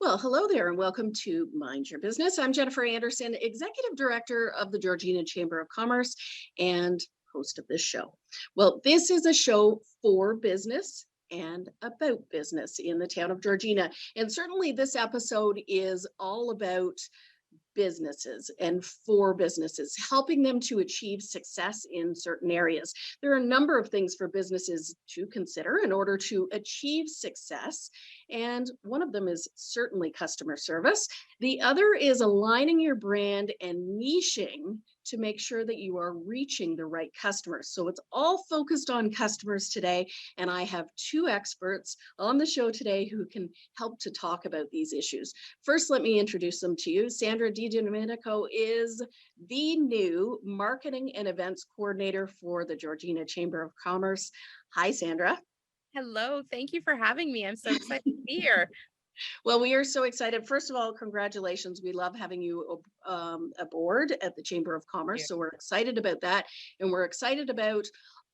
Well, hello there and welcome to Mind Your Business. I'm Jennifer Anderson, Executive Director of the Georgina Chamber of Commerce and host of this show. Well, this is a show for business and about business in the town of Georgina. And certainly this episode is all about businesses and for businesses, helping them to achieve success in certain areas. There are a number of things for businesses to consider in order to achieve success. And one of them is certainly customer service. The other is aligning your brand and niching to make sure that you are reaching the right customers. So it's all focused on customers today. And I have two experts on the show today who can help to talk about these issues. First, let me introduce them to you. Sandra DiDomenico is the new Marketing and Events Coordinator for the Georgina Chamber of Commerce. Hi, Sandra. Hello, thank you for having me. I'm so excited to be here. Well, we are so excited. First of all, congratulations. We love having you aboard at the Chamber of Commerce. So we're excited about that. And we're excited about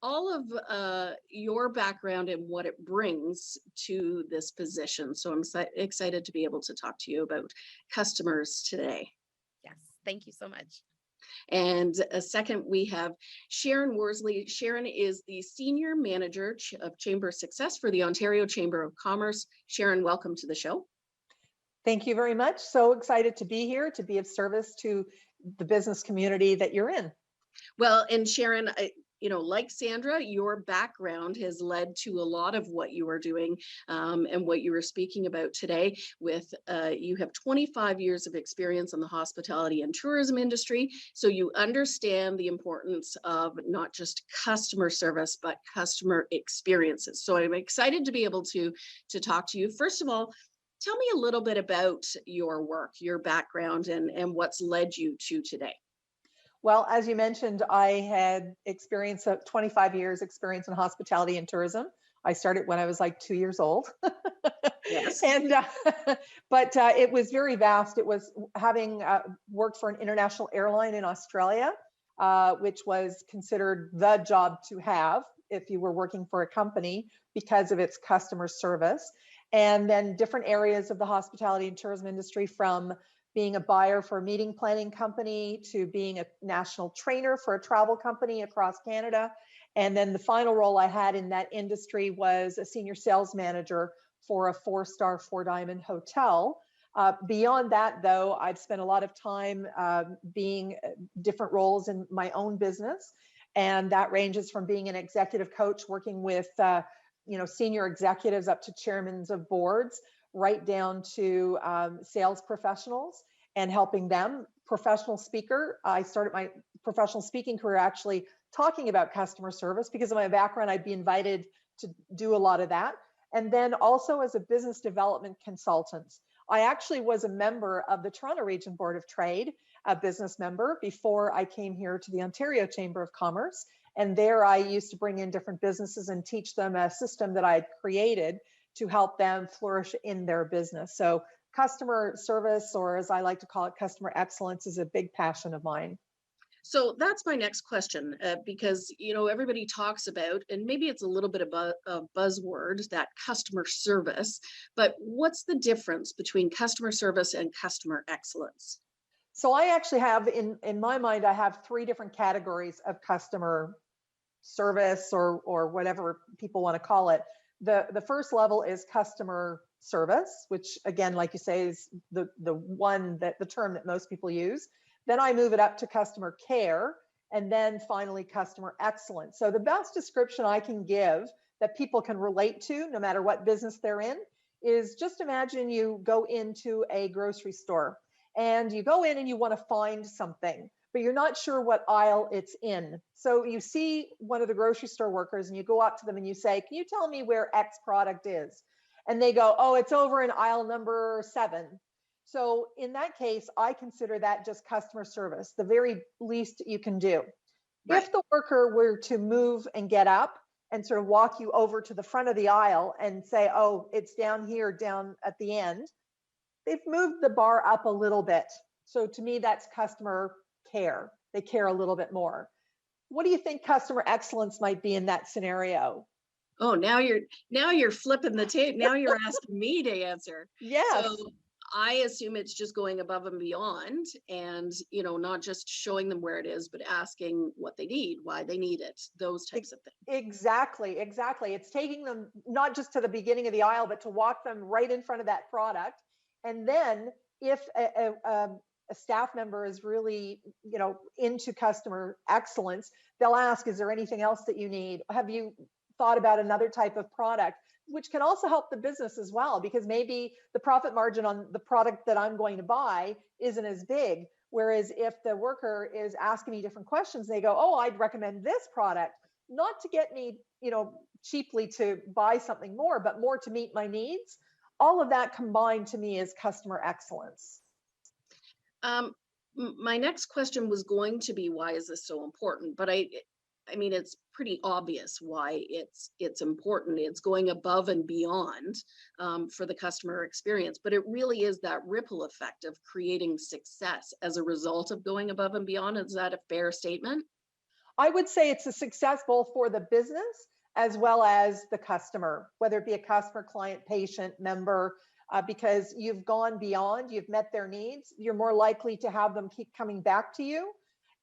all of your background and what it brings to this position. So I'm excited to be able to talk to you about customers today. Yes, thank you so much. And second, we have Sharon Worsley. Sharon is the Senior Manager of Chamber Success for the Ontario Chamber of Commerce. Sharon, welcome to the show. Thank you very much. So excited to be here, to be of service to the business community that you're in. Well, and Sharon, like Sandra, your background has led to a lot of what you are doing and what you were speaking about today with you have 25 years of experience in the hospitality and tourism industry. So you understand the importance of not just customer service, but customer experiences. So I'm excited to be able to talk to you. First of all, tell me a little bit about your work, your background, and what's led you to today. Well, as you mentioned, I had 25 years experience in hospitality and tourism. I started when I was like 2 years old. Yes. But it was very vast. It was having worked for an international airline in Australia, which was considered the job to have if you were working for a company because of its customer service. And then different areas of the hospitality and tourism industry, from being a buyer for a meeting planning company to being a national trainer for a travel company across Canada. And then the final role I had in that industry was a senior sales manager for a 4-star, 4-diamond hotel. Beyond that, though, I've spent a lot of time being different roles in my own business. And that ranges from being an executive coach, working with senior executives up to chairmen of boards, right down to sales professionals and helping them. Professional speaker. I started my professional speaking career actually talking about customer service because of my background. I'd be invited to do a lot of that. And then also as a business development consultant. I actually was a member of the Toronto Region Board of Trade, a business member, before I came here to the Ontario Chamber of Commerce. And there I used to bring in different businesses and teach them a system that I had created to help them flourish in their business. So customer service, or as I like to call it, customer excellence, is a big passion of mine. So that's my next question, because, everybody talks about, and maybe it's a little bit of a buzzword, that customer service, but what's the difference between customer service and customer excellence? So I actually have, in my mind, I have 3 different categories of customer service or whatever people want to call it. The first level is customer service, which again, like you say, is the term that most people use. Then I move it up to customer care, and then finally customer excellence. So the best description I can give that people can relate to, no matter what business they're in, is just imagine you go into a grocery store and you go in and you want to find something, but you're not sure what aisle it's in. So you see one of the grocery store workers and you go up to them and you say, "Can you tell me where X product is?" And they go, "Oh, it's over in aisle number 7. So in that case, I consider that just customer service, the very least you can do. Right. If the worker were to move and get up and sort of walk you over to the front of the aisle and say, "Oh, it's down here, down at the end," they've moved the bar up a little bit. So to me, that's customer care. They care a little bit more. What do you think customer excellence might be in that scenario? Oh, now you're flipping the tape. Now you're asking me to answer. Yes. So I assume it's just going above and beyond and, not just showing them where it is, but asking what they need, why they need it, those types of things. Exactly. It's taking them not just to the beginning of the aisle, but to walk them right in front of that product. And then if a staff member is really, into customer excellence, they'll ask, is there anything else that you need? Have you thought about another type of product? Which can also help the business as well, because maybe the profit margin on the product that I'm going to buy isn't as big. Whereas if the worker is asking me different questions, they go, oh, I'd recommend this product, not to get me, cheaply to buy something more, but more to meet my needs. All of that combined to me is customer excellence. My next question was going to be, why is this so important? But I mean, it's pretty obvious why it's important. It's going above and beyond for the customer experience, but it really is that ripple effect of creating success as a result of going above and beyond. Is that a fair statement? I would say it's a success both for the business as well as the customer, whether it be a customer, client, patient, member, because you've gone beyond, you've met their needs, you're more likely to have them keep coming back to you.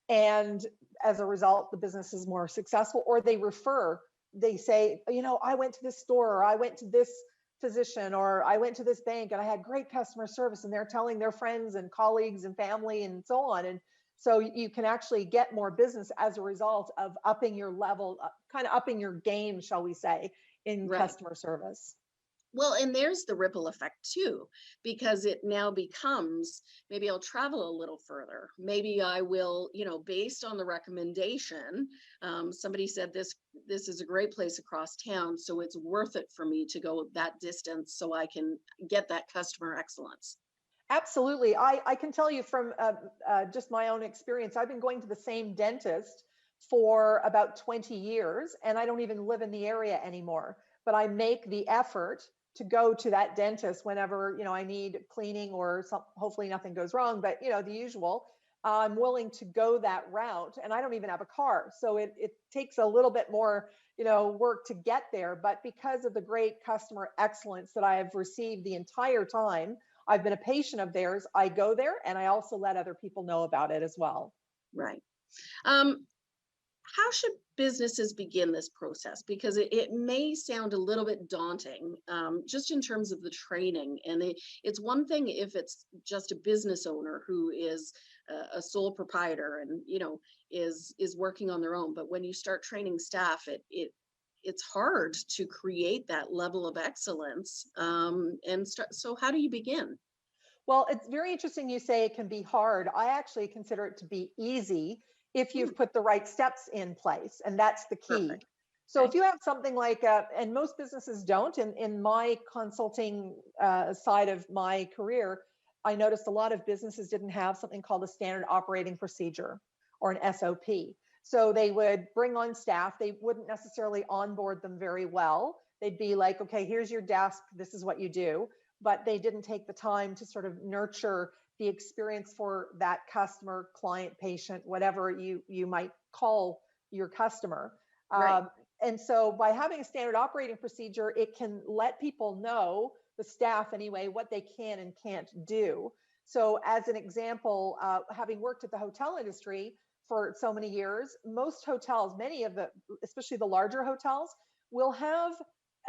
And as a result, the business is more successful, or they refer, they say, I went to this store, or I went to this physician, or I went to this bank and I had great customer service, and they're telling their friends and colleagues and family and so on. And so you can actually get more business as a result of upping your level, kind of upping your game, shall we say, in Right. customer service. Well, and there's the ripple effect too, because it now becomes, maybe I'll travel a little further. Maybe I will, based on the recommendation, somebody said this is a great place across town, so it's worth it for me to go that distance so I can get that customer excellence. Absolutely. I can tell you from just my own experience, I've been going to the same dentist for about 20 years, and I don't even live in the area anymore. But I make the effort to go to that dentist whenever, I need cleaning or hopefully nothing goes wrong, but, the usual. I'm willing to go that route, and I don't even have a car. So it takes a little bit more, work to get there. But because of the great customer excellence that I have received the entire time, I've been a patient of theirs, I go there, and I also let other people know about it as well. Right. How should businesses begin this process? Because it may sound a little bit daunting, just in terms of the training. And it's one thing if it's just a business owner who is a sole proprietor and is working on their own. But when you start training staff, it's hard to create that level of excellence. So how do you begin? Well, it's very interesting you say it can be hard. I actually consider it to be easy if Hmm, you've put the right steps in place, and that's the key. perfect. So if Okay. you have something like, and most businesses don't, in my consulting side of my career, I noticed a lot of businesses didn't have something called a standard operating procedure or an SOP. So they would bring on staff, they wouldn't necessarily onboard them very well. They'd be like, okay, here's your desk, this is what you do, but they didn't take the time to sort of nurture the experience for that customer, client, patient, whatever you might call your customer. Right. And so by having a standard operating procedure, it can let people know, the staff anyway, what they can and can't do. So as an example, having worked at the hotel industry for so many years, most hotels, many of the, especially the larger hotels, will have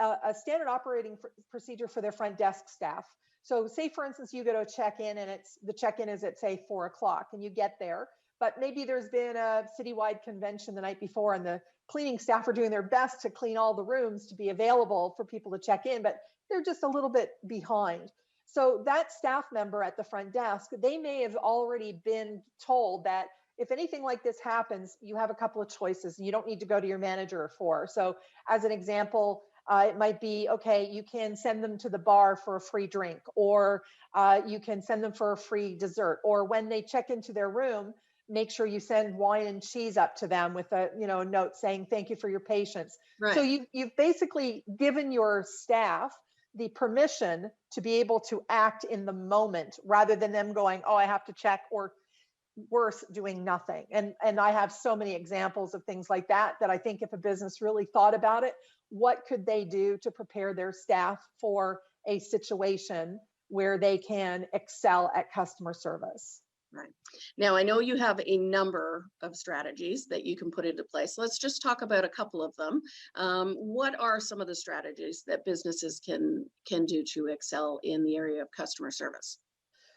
a standard operating procedure for their front desk staff. So say, for instance, you go to a check-in and the check-in is at, say, 4 o'clock, and you get there, but maybe there's been a citywide convention the night before and the cleaning staff are doing their best to clean all the rooms to be available for people to check in, but they're just a little bit behind. So that staff member at the front desk, they may have already been told that if anything like this happens, you have a couple of choices. You don't need to go to your manager for. So as an example, it might be, okay, you can send them to the bar for a free drink, or you can send them for a free dessert, or when they check into their room, make sure you send wine and cheese up to them with a note saying thank you for your patience. So Right. you've basically given your staff the permission to be able to act in the moment rather than them going, oh, I have to check, or worse, doing nothing. And I have so many examples of things like that I think if a business really thought about it, what could they do to prepare their staff for a situation where they can excel at customer service. Right. Now, I know you have a number of strategies that you can put into place. Let's just talk about a couple of them. What are some of the strategies that businesses can do to excel in the area of customer service?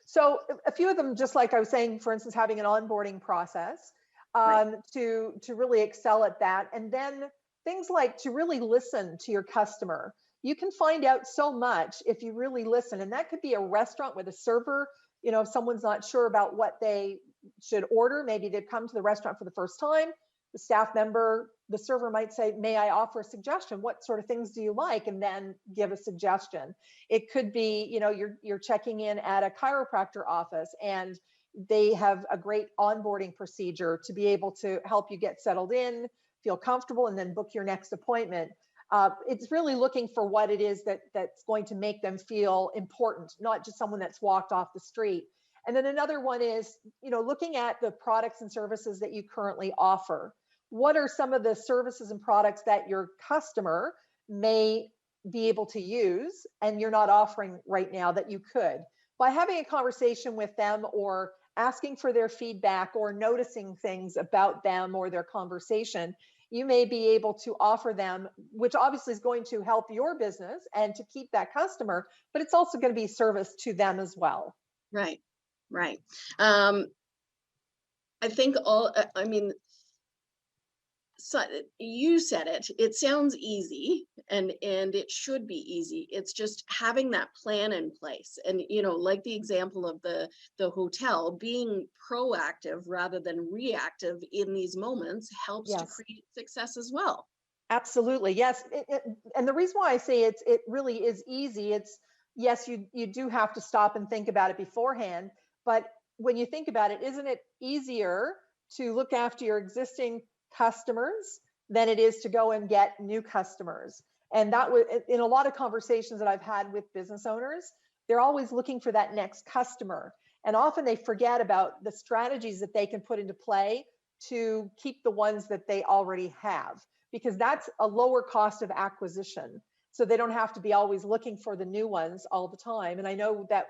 So a few of them, just like I was saying, for instance, having an onboarding process Right. to really excel at that. And then things like to really listen to your customer. You can find out so much if you really listen. And that could be a restaurant with a server. If someone's not sure about what they should order, maybe they've come to the restaurant for the first time. The staff member, the server might say, may I offer a suggestion? What sort of things do you like? And then give a suggestion. It could be, you're checking in at a chiropractor office and they have a great onboarding procedure to be able to help you get settled in, feel comfortable, and then book your next appointment. It's really looking for what it is that's going to make them feel important, not just someone that's walked off the street. And then another one is, looking at the products and services that you currently offer. What are some of the services and products that your customer may be able to use and you're not offering right now that you could? By having a conversation with them or asking for their feedback or noticing things about them or their conversation, you may be able to offer them, which obviously is going to help your business and to keep that customer, but it's also going to be service to them as well. Right. Right. I think I mean, so you said it sounds easy and it should be easy. It's just having that plan in place. And like the example of the hotel, being proactive rather than reactive in these moments helps to Yes. create success as well. Absolutely. Yes. And the reason why I say it really is easy, it's yes, you do have to stop and think about it beforehand. But when you think about it, isn't it easier to look after your existing customers than it is to go and get new customers? And that was in a lot of conversations that I've had with business owners, they're always looking for that next customer. And often they forget about the strategies that they can put into play to keep the ones that they already have, because that's a lower cost of acquisition. So they don't have to be always looking for the new ones all the time. And I know that,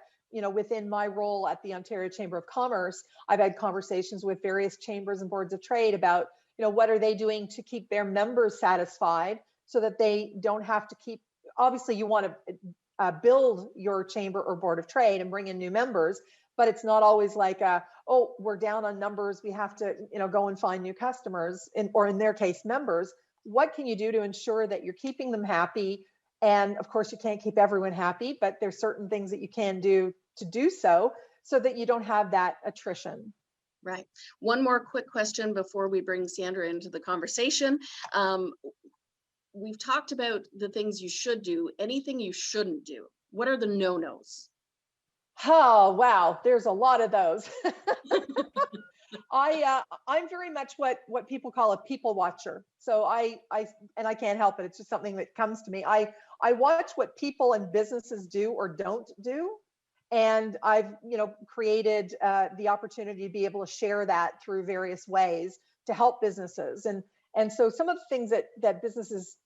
within my role at the Ontario Chamber of Commerce, I've had conversations with various chambers and boards of trade about, what are they doing to keep their members satisfied so that they don't have to keep, obviously you want to build your chamber or board of trade and bring in new members, but it's not always like, oh, we're down on numbers, we have to, go and find new customers, or in their case, members. What can you do to ensure that you're keeping them happy? And of course, you can't keep everyone happy, but there's certain things that you can do to do so that you don't have that attrition. Right. One more quick question before we bring Sandra into the conversation. We've talked about the things you should do, anything you shouldn't do. What are the no-nos? Oh, wow. There's a lot of those. I'm very much what people call a people watcher. So I can't help it. It's just something that comes to me. I watch what people and businesses do or don't do. And I've, created the opportunity to be able to share that through various ways to help businesses. And so some of the things that businesses,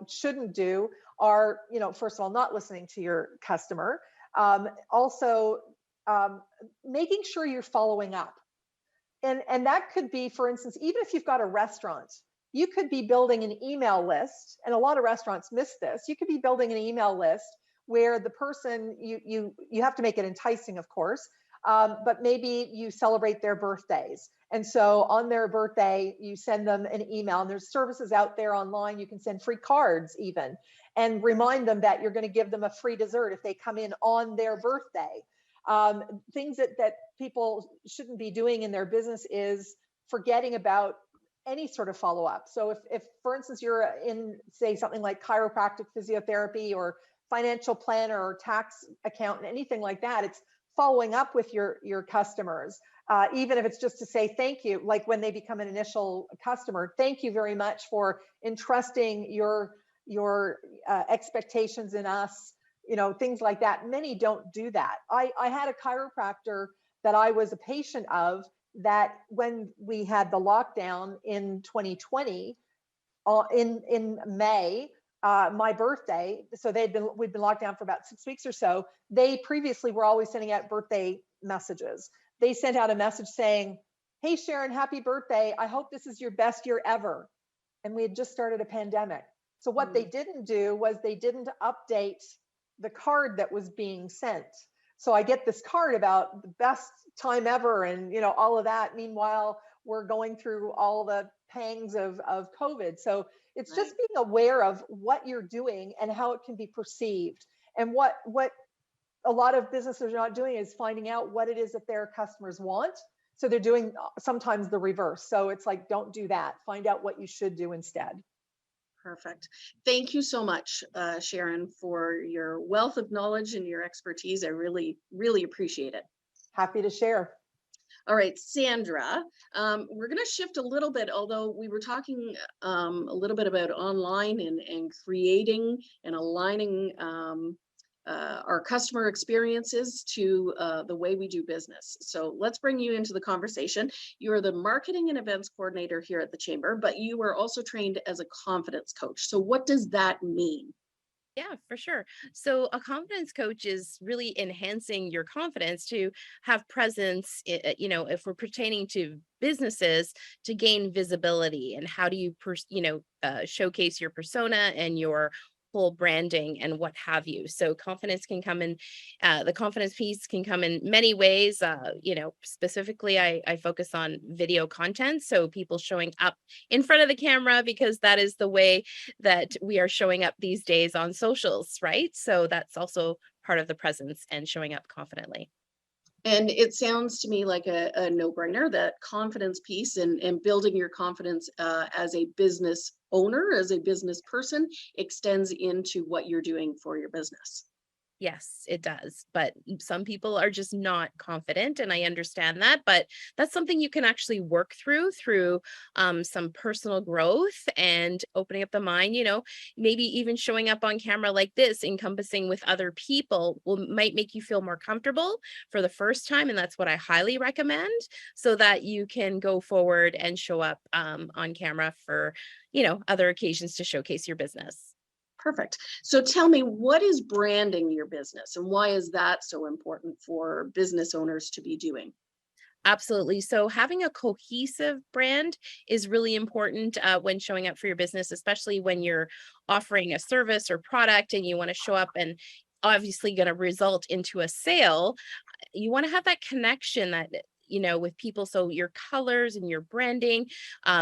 shouldn't do are, first of all, not listening to your customer. Also, making sure you're following up. And that could be, for instance, even if you've got a restaurant, you could be building an email list. And a lot of restaurants miss this. You could be building an email list where the person, you have to make it enticing, of course, but maybe you celebrate their birthdays. And so on their birthday, you send them an email, and there's services out there online. You can send free cards even, and remind them that you're going to give them a free dessert if they come in on their birthday. Things that people shouldn't be doing in their business is forgetting about any sort of follow-up. So if for instance, you're in, say, something like chiropractic physiotherapy or financial planner or tax accountant, anything like that, it's following up with your customers, even if it's just to say thank you, like when they become an initial customer. Thank you very much for entrusting your expectations in us, things like that. Many don't do that. I had a chiropractor that I was a patient of that when we had the lockdown in 2020, in May, my birthday. So we'd been locked down for about 6 weeks or so. They previously were always sending out birthday messages. They sent out a message saying, "Hey Sharon, happy birthday. I hope this is your best year ever." And we had just started a pandemic. So what they didn't do was they didn't update the card that was being sent. So I get this card about the best time ever and all of that. Meanwhile, we're going through all the pangs of COVID. So it's Right. just being aware of what you're doing and how it can be perceived. And what a lot of businesses are not doing is finding out what it is that their customers want. So they're doing sometimes the reverse. So it's like, don't do that. Find out what you should do instead. Perfect. Thank you so much, Sharon, for your wealth of knowledge and your expertise. I really, really appreciate it. Happy to share. All right, Sandra, we're going to shift a little bit, although we were talking a little bit about online and creating and aligning our customer experiences to the way we do business. So let's bring you into the conversation. You are the marketing and events coordinator here at the Chamber, but you are also trained as a confidence coach. So what does that mean? Yeah, for sure. So a confidence coach is really enhancing your confidence to have presence, if we're pertaining to businesses, to gain visibility. And how do you, showcase your persona and your whole branding and what have you. So confidence can come in, the confidence piece can come in many ways. Specifically, I focus on video content. So people showing up in front of the camera, because that is the way that we are showing up these days on socials, right? So that's also part of the presence and showing up confidently. And it sounds to me like a no-brainer, that confidence piece and building your confidence as a business owner, as a business person, extends into what you're doing for your business. Yes, it does. But some people are just not confident, and I understand that. But that's something you can actually work through some personal growth and opening up the mind. Maybe even showing up on camera like this, encompassing with other people, might make you feel more comfortable for the first time, and that's what I highly recommend, so that you can go forward and show up on camera for other occasions to showcase your business. Perfect. So tell me, what is branding your business and why is that so important for business owners to be doing? Absolutely. So having a cohesive brand is really important when showing up for your business, especially when you're offering a service or product and you want to show up and obviously going to result into a sale. You want to have that connection that with people. So your colors and your branding,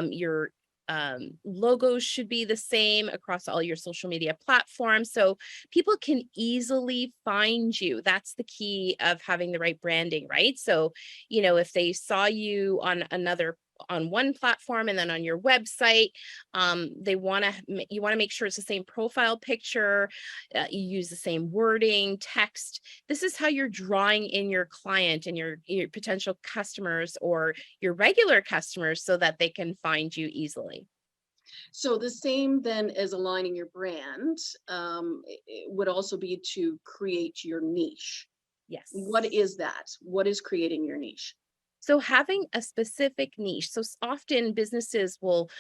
your logos should be the same across all your social media platforms, so people can easily find you. That's the key of having the right branding, right? So if they saw you on one platform and then on your website, you want to make sure it's the same profile picture, you use the same wording, text. This is how you're drawing in your client and your potential customers or your regular customers, so that they can find you easily. So the same then as aligning your brand, it would also be to create your niche. What Yes. is that? What is creating your niche? So having a specific niche. So often businesses will,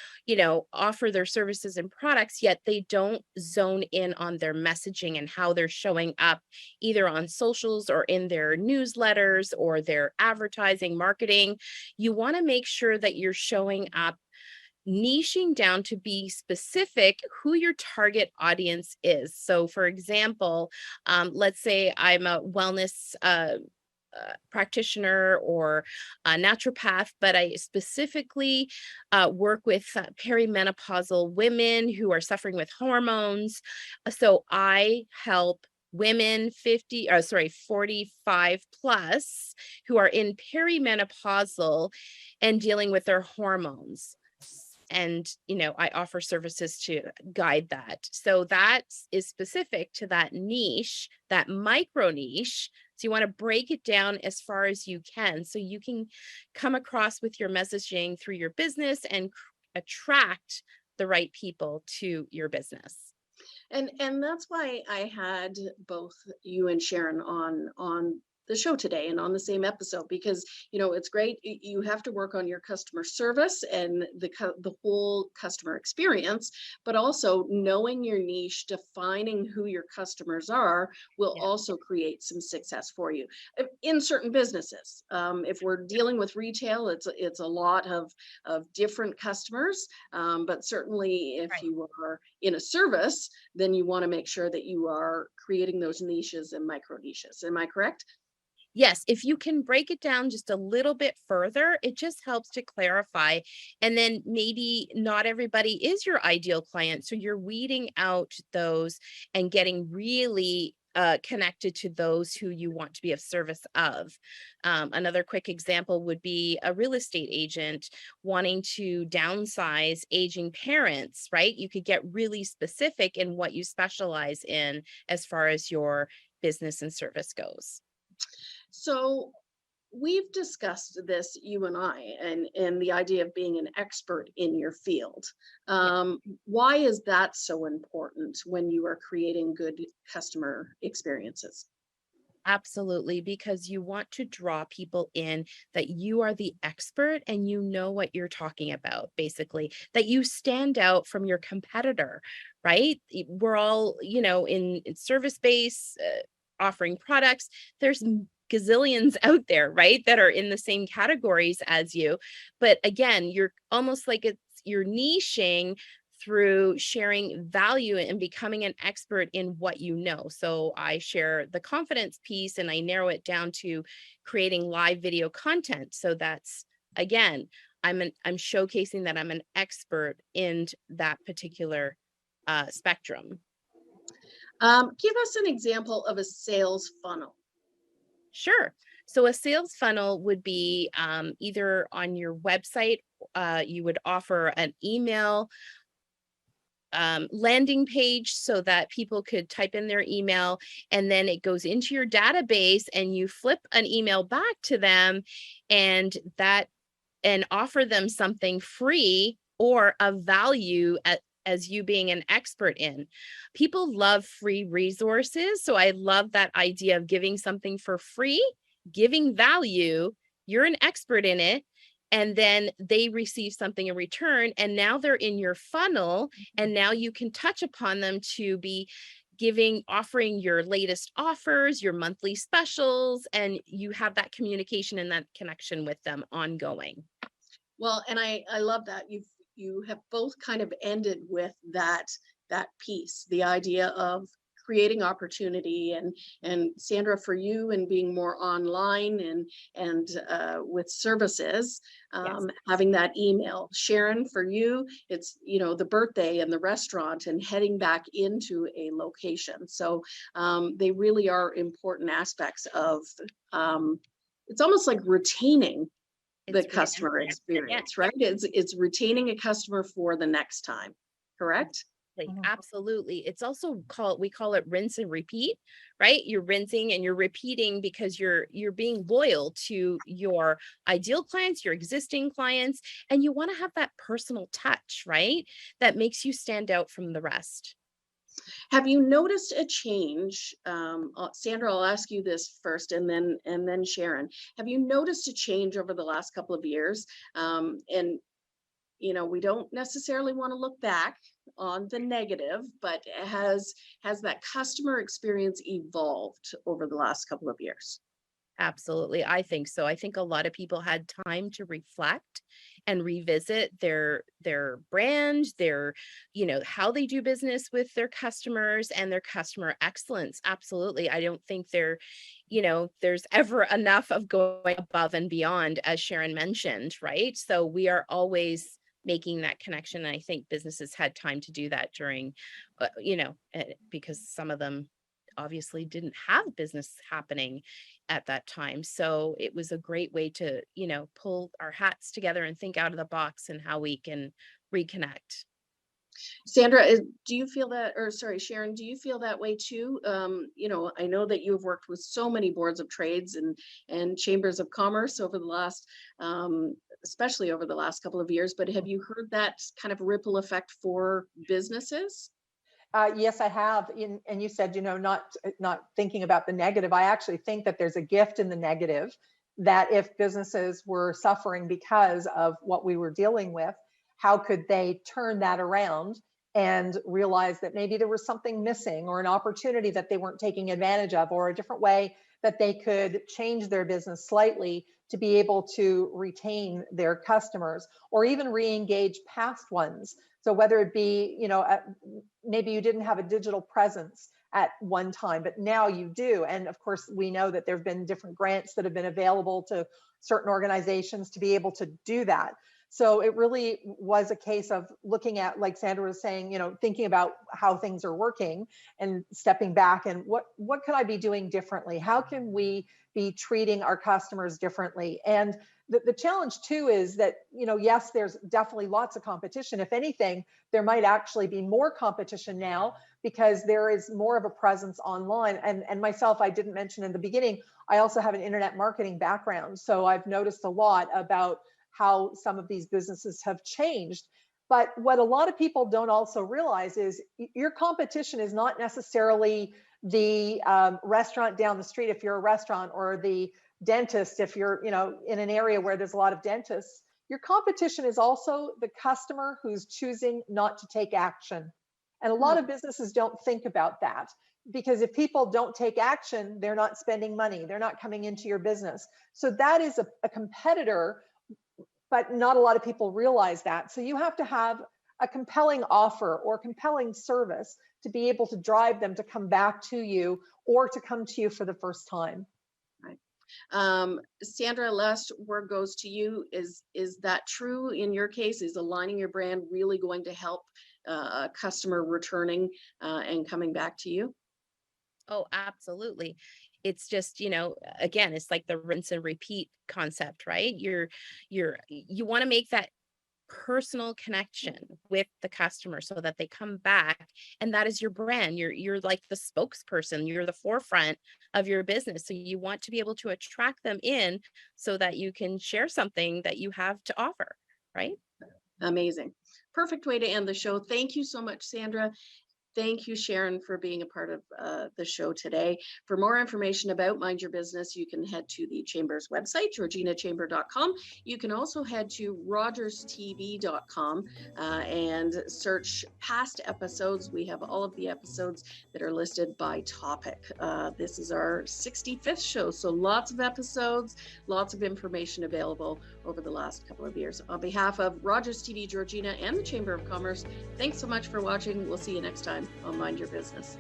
offer their services and products, yet they don't zone in on their messaging and how they're showing up either on socials or in their newsletters or their advertising marketing. You want to make sure that you're showing up niching down to be specific who your target audience is. So, for example, let's say I'm a wellness practitioner or a naturopath, but I specifically work with perimenopausal women who are suffering with hormones. So I help women 45 plus who are in perimenopausal and dealing with their hormones. And I offer services to guide that, so that is specific to that niche, that micro niche. So you want to break it down as far as you can, so you can come across with your messaging through your business and attract the right people to your business. And that's why I had both you and Sharon on the show today and on the same episode, because it's great. You have to work on your customer service and the whole customer experience, but also knowing your niche, defining who your customers are, will Yeah. also create some success for you in certain businesses. If we're dealing with retail, it's a lot of different customers, but certainly if Right. you are in a service, then you want to make sure that you are creating those niches and micro niches. Am I correct? Yes, if you can break it down just a little bit further, it just helps to clarify. And then maybe not everybody is your ideal client. So you're weeding out those and getting really connected to those who you want to be of service of. Another quick example would be a real estate agent wanting to downsize aging parents, right? You could get really specific in what you specialize in as far as your business and service goes. So we've discussed this, you and I, and the idea of being an expert in your field. Why is that so important when you are creating good customer experiences? Absolutely, because you want to draw people in that you are the expert and you know what you're talking about, basically, that you stand out from your competitor, right? We're all, in service base, offering products. There's gazillions out there, right, that are in the same categories as you. But again, you're almost like you're niching through sharing value and becoming an expert in what you know. So I share the confidence piece and I narrow it down to creating live video content. So that's again, I'm showcasing that I'm an expert in that particular spectrum. Give us an example of a sales funnel. Sure. So a sales funnel would be either on your website, you would offer an email landing page so that people could type in their email and then it goes into your database and you flip an email back to them and offer them something free or of value as you being an expert in. People love free resources. So I love that idea of giving something for free, giving value. You're an expert in it. And then they receive something in return. And now they're in your funnel. And now you can touch upon them to be offering your latest offers, your monthly specials, and you have that communication and that connection with them ongoing. Well, and I love that you have both kind of ended with that piece, the idea of creating opportunity, and Sandra, for you, and being more online and with services, Yes. having that email. Sharon, for you, it's the birthday and the restaurant and heading back into a location. So they really are important aspects of it's almost like retaining the It's customer remembering. Yeah. experience, right? It's retaining a customer for the next time, correct? Mhm. Absolutely. It's also we call it rinse and repeat, right? You're rinsing and you're repeating because you're being loyal to your ideal clients, your existing clients, and you want to have that personal touch, right? That makes you stand out from the rest. Have you noticed a change? Sandra, I'll ask you this first, and then Sharon. Have you noticed a change over the last couple of years? And we don't necessarily want to look back on the negative, but has that customer experience evolved over the last couple of years? Absolutely. I think so. I think a lot of people had time to reflect and revisit their brand, how they do business with their customers and their customer excellence. Absolutely. I don't think there's ever enough of going above and beyond, as Sharon mentioned, right? So we are always making that connection. And I think businesses had time to do that during, because some of them obviously didn't have business happening at that time. So it was a great way to, pull our hats together and think out of the box and how we can reconnect. Sandra, do you feel that, or sorry, Sharon, do you feel that way too? I know that you've worked with so many boards of trades and chambers of commerce over the last, especially over the last couple of years, but have you heard that kind of ripple effect for businesses? Yes, I have. And you said, not thinking about the negative. I actually think that there's a gift in the negative, that if businesses were suffering because of what we were dealing with, how could they turn that around and realize that maybe there was something missing, or an opportunity that they weren't taking advantage of, or a different way that they could change their business slightly to be able to retain their customers, or even re-engage past ones. So whether it be, maybe you didn't have a digital presence at one time, but now you do. And of course, we know that there have been different grants that have been available to certain organizations to be able to do that. So it really was a case of looking at, like Sandra was saying, thinking about how things are working and stepping back, and what could I be doing differently? How can we be treating our customers differently? And the challenge too is that, yes, there's definitely lots of competition. If anything, there might actually be more competition now, because there is more of a presence online. And myself, I didn't mention in the beginning, I also have an internet marketing background. So I've noticed a lot about how some of these businesses have changed. But what a lot of people don't also realize is your competition is not necessarily the restaurant down the street, if you're a restaurant, or the dentist, if you're in an area where there's a lot of dentists. Your competition is also the customer who's choosing not to take action. And a lot of businesses don't think about that, because if people don't take action, they're not spending money, they're not coming into your business. So that is a competitor, but not a lot of people realize that. So you have to have a compelling offer or compelling service to be able to drive them to come back to you, or to come to you for the first time. Right. Sandra, last word goes to you. Is that true in your case? Is aligning your brand really going to help a customer returning and coming back to you? Oh, absolutely. It's just, again, it's like the rinse and repeat concept, right? You want to make that personal connection with the customer so that they come back, and that is your brand. You're like the spokesperson, you're the forefront of your business. So you want to be able to attract them in so that you can share something that you have to offer, right? Amazing. Perfect way to end the show. Thank you so much, Sandra. Thank you, Sharon, for being a part of the show today. For more information about Mind Your Business, you can head to the Chamber's website, georginachamber.com. You can also head to rogerstv.com and search past episodes. We have all of the episodes that are listed by topic. This is our 65th show, so lots of episodes, lots of information available over the last couple of years. On behalf of Rogers TV, Georgina, and the Chamber of Commerce, thanks so much for watching. We'll see you next time on Mind Your Business.